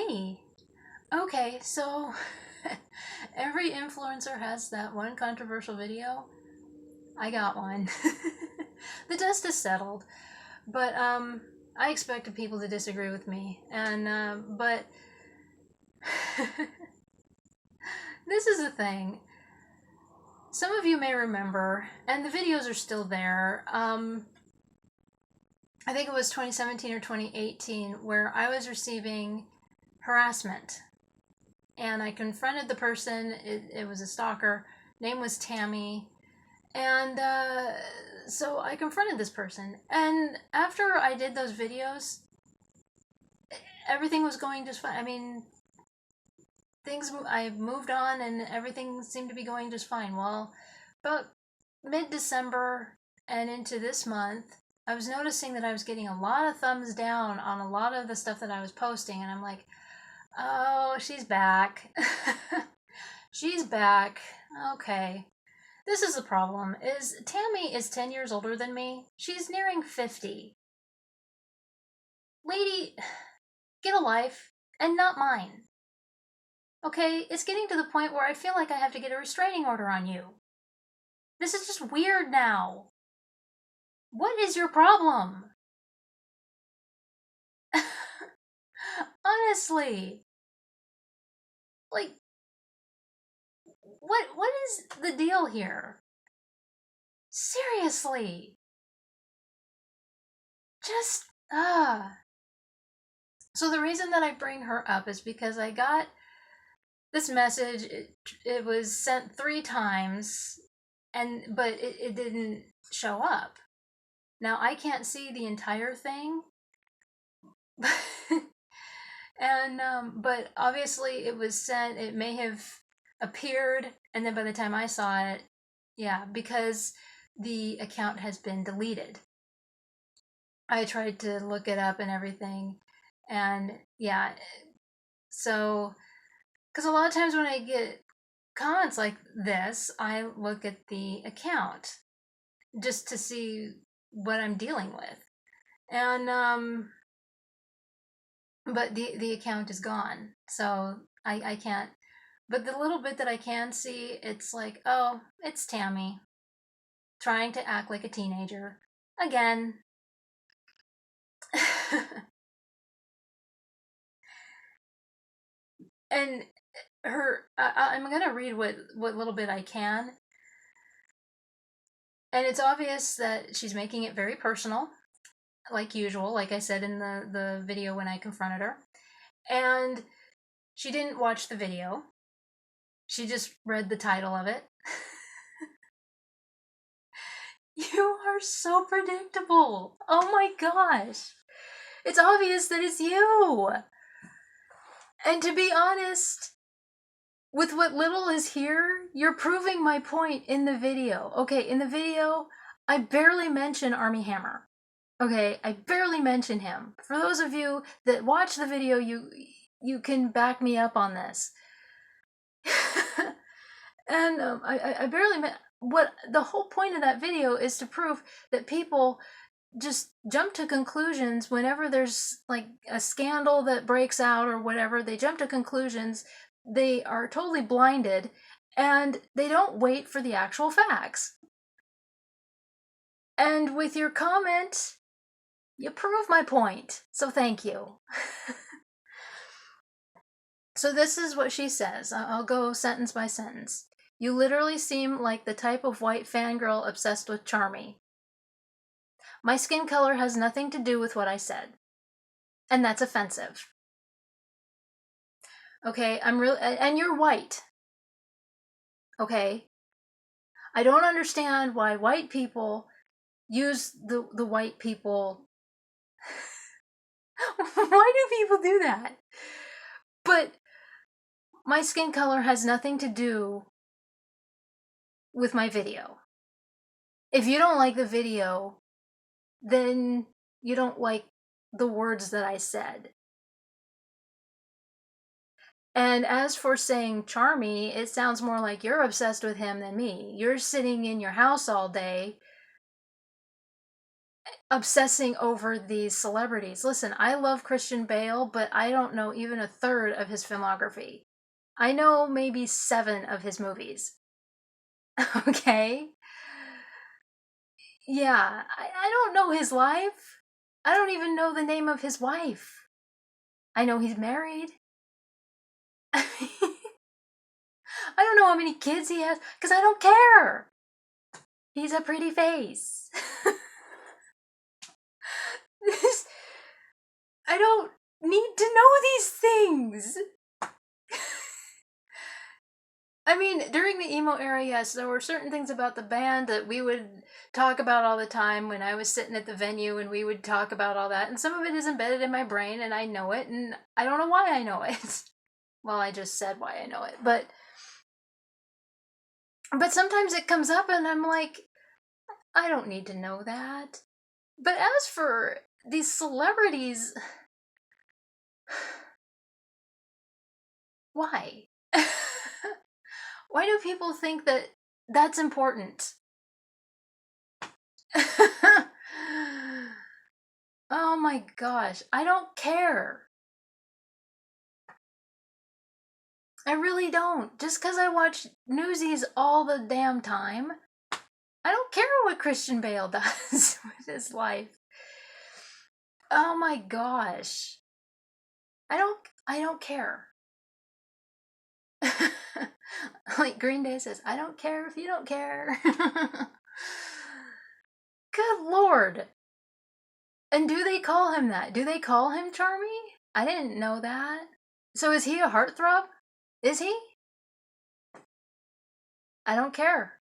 Hey, okay, so every influencer has that one controversial video. I got one. The dust is settled, but I expected people to disagree with me, and but this is the thing. Some of you may remember, and the videos are still there. I think it was 2017 or 2018 where I was receiving harassment, and I confronted the person. It was a stalker. Name was Tammy. And so I confronted this person. And after I did those videos, everything was going just fine. I mean, I moved on and everything seemed to be going just fine. Well, about mid-December and into this month, I was noticing that I was getting a lot of thumbs down on a lot of the stuff that I was posting. And I'm like, oh, she's back. She's back. Okay. This is the problem, is Tammy is 10 years older than me. She's nearing 50. Lady, get a life, and not mine. Okay, it's getting to the point where I feel like I have to get a restraining order on you. This is just weird now. What is your problem? Honestly. Like, what is the deal here? Seriously. Just, So the reason that I bring her up is because I got this message. It was sent 3 times, but it didn't show up. Now I can't see the entire thing, and but obviously it was sent. It may have appeared, and then by the time I saw it, yeah, because the account has been deleted. I tried to look it up and everything, and yeah, so because a lot of times when I get comments like this, I look at the account just to see what I'm dealing with. And but the account is gone. So I can't, but the little bit that I can see, it's like, oh, it's Tammy trying to act like a teenager again. And I'm gonna read what little bit I can. And it's obvious that she's making it very personal, like usual, like I said in the video when I confronted her. And she didn't watch the video. She just read the title of it. You are so predictable. Oh my gosh. It's obvious that it's you. And to be honest, with what little is here, you're proving my point in the video. Okay, in the video, I barely mention Armie Hammer. Okay, I barely mention him. For those of you that watch the video, you can back me up on this. And I barely what the whole point of that video is to prove that people just jump to conclusions whenever there's like a scandal that breaks out or whatever. They jump to conclusions. They are totally blinded, and they don't wait for the actual facts. And with your comment, you prove my point. So thank you. So this is what she says. I'll go sentence by sentence. You literally seem like the type of white fangirl obsessed with Charmy. My skin color has nothing to do with what I said. And that's offensive. Okay, and you're white. Okay? I don't understand why white people use the white people. Why do people do that? But my skin color has nothing to do with my video. If you don't like the video, then you don't like the words that I said. And as for saying Charmy, it sounds more like you're obsessed with him than me. You're sitting in your house all day. obsessing over these celebrities. Listen, I love Christian Bale, but I don't know even a third of his filmography. I know maybe 7 of his movies. Okay? Yeah, I don't know his life. I don't even know the name of his wife. I know he's married. I don't know how many kids he has, because I don't care. He's a pretty face. I don't need to know these things. I mean, during the emo era, yes, there were certain things about the band that we would talk about all the time when I was sitting at the venue, and we would talk about all that. And some of it is embedded in my brain, and I know it, and I don't know why I know it. Well, I just said why I know it, but sometimes it comes up, and I'm like, I don't need to know that. But as for these celebrities, why? Why do people think that that's important? Oh my gosh, I don't care. I really don't. Just because I watch Newsies all the damn time, I don't care what Christian Bale does with his life. Oh my gosh. I don't care. Like Green Day says, I don't care if you don't care. Good Lord. And do they call him that? Do they call him Charmy? I didn't know that. So is he a heartthrob? Is he? I don't care.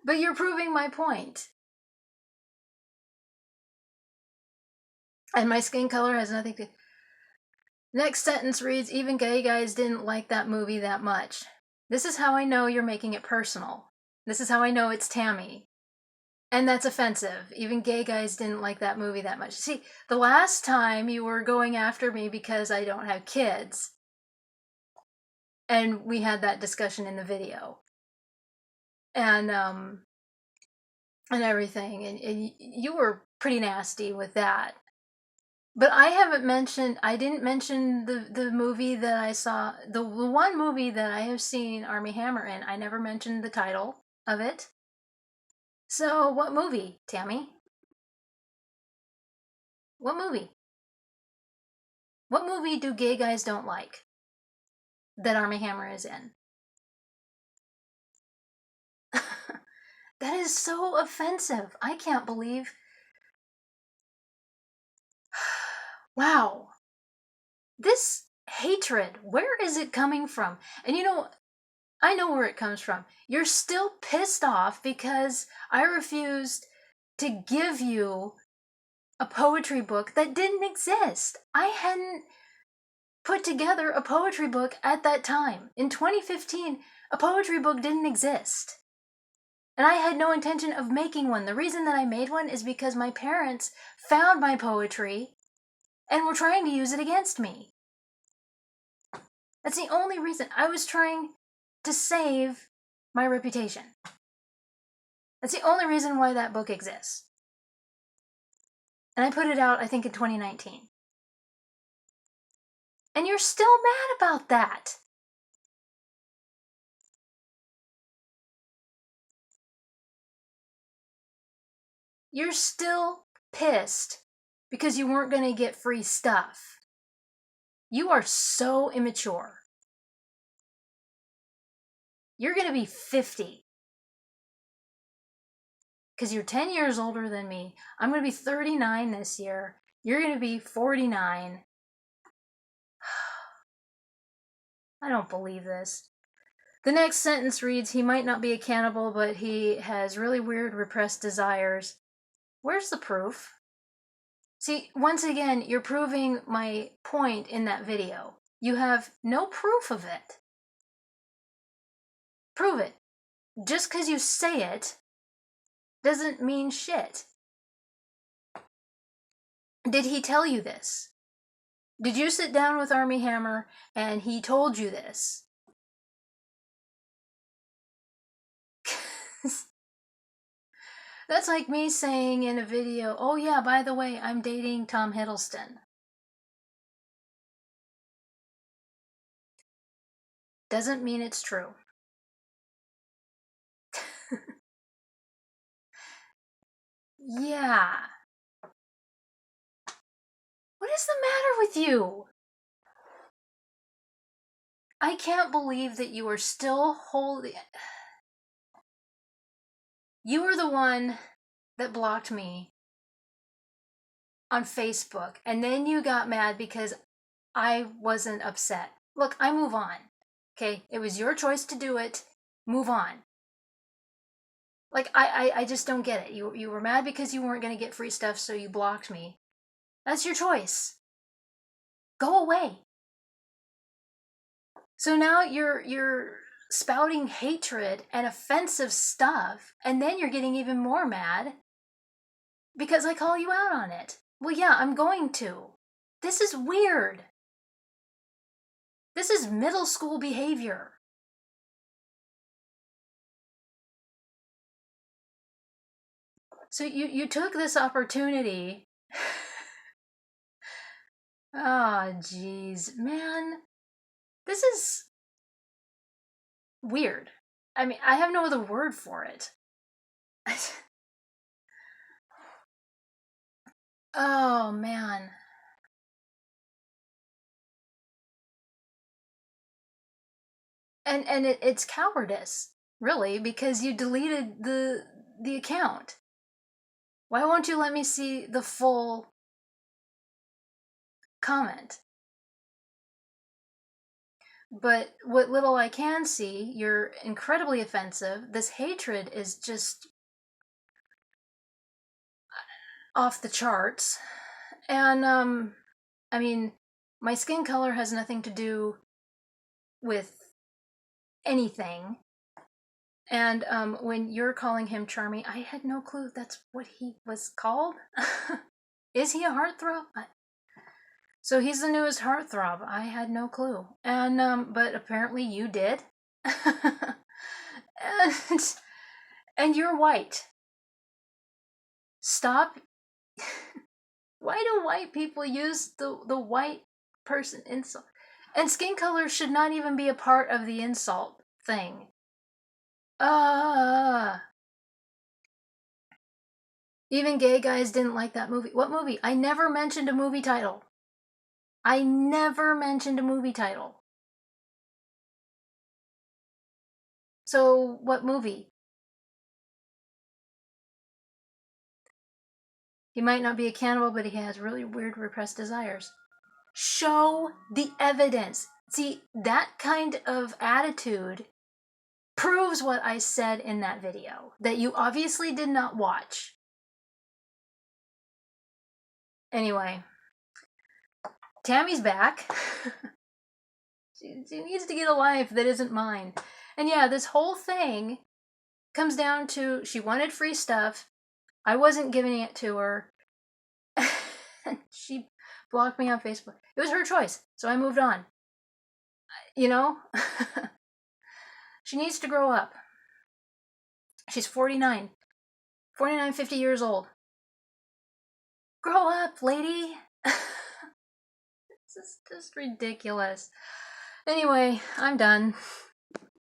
But you're proving my point. And my skin color has nothing to... Next sentence reads, even gay guys didn't like that movie that much. This is how I know you're making it personal. This is how I know it's Tammy. And that's offensive. Even gay guys didn't like that movie that much. See, the last time you were going after me because I don't have kids. And we had that discussion in the video. And everything. And you were pretty nasty with that. But I didn't mention the movie that I saw, the one movie that I have seen Armie Hammer in. I never mentioned the title of it. So, what movie, Tammy? What movie? What movie do gay guys don't like that Armie Hammer is in? That is so offensive. I can't believe. Wow. This hatred, where is it coming from? And you know, I know where it comes from. You're still pissed off because I refused to give you a poetry book that didn't exist. I hadn't put together a poetry book at that time. In 2015, a poetry book didn't exist. And I had no intention of making one. The reason that I made one is because my parents found my poetry and were trying to use it against me. That's the only reason. I was trying to save my reputation. That's the only reason why that book exists. And I put it out, I think, in 2019. And you're still mad about that. You're still pissed because you weren't going to get free stuff. You are so immature. You're going to be 50. Because you're 10 years older than me. I'm going to be 39 this year. You're going to be 49. I don't believe this. The next sentence reads, he might not be a cannibal, but he has really weird repressed desires. Where's the proof? See, once again, you're proving my point in that video. You have no proof of it. Prove it. Just because you say it doesn't mean shit. Did he tell you this? Did you sit down with Armie Hammer and he told you this? That's like me saying in a video, oh yeah, by the way, I'm dating Tom Hiddleston. Doesn't mean it's true. Yeah. What is the matter with you? I can't believe that you are still holding. You were the one that blocked me on Facebook, and then you got mad because I wasn't upset. Look, I move on. Okay? It was your choice to do it. Move on. Like, I just don't get it. You were mad because you weren't going to get free stuff, so you blocked me. That's your choice. Go away. So now you're spouting hatred and offensive stuff, and then you're getting even more mad because I call you out on it. Well, yeah, I'm going to. This is weird. This is middle school behavior. So you took this opportunity. Ah, oh, jeez, man. This is weird. I mean, I have no other word for it. Oh, man. And it's cowardice, really, because you deleted the account. Why won't you let me see the full comment? But what little I can see, you're incredibly offensive. This hatred is just off the charts. And I mean, my skin color has nothing to do with anything. And when you're calling him charming, I had no clue that's what he was called. Is he a heartthrob? So he's the newest heartthrob. I had no clue. And but apparently you did. and and you're white. Stop. Why do white people use the white person insult? And skin color should not even be a part of the insult thing. Even gay guys didn't like that movie. What movie? I never mentioned a movie title. I never mentioned a movie title. So, what movie? He might not be a cannibal, but he has really weird repressed desires. Show the evidence. See, that kind of attitude proves what I said in that video that you obviously did not watch. Anyway, Tammy's back. she needs to get a life that isn't mine. And yeah, this whole thing comes down to she wanted free stuff. I wasn't giving it to her. She blocked me on Facebook. It was her choice, so I moved on. You know? She needs to grow up. She's 49. 49, 50 years old. Grow up, lady! This is just ridiculous. Anyway, I'm done.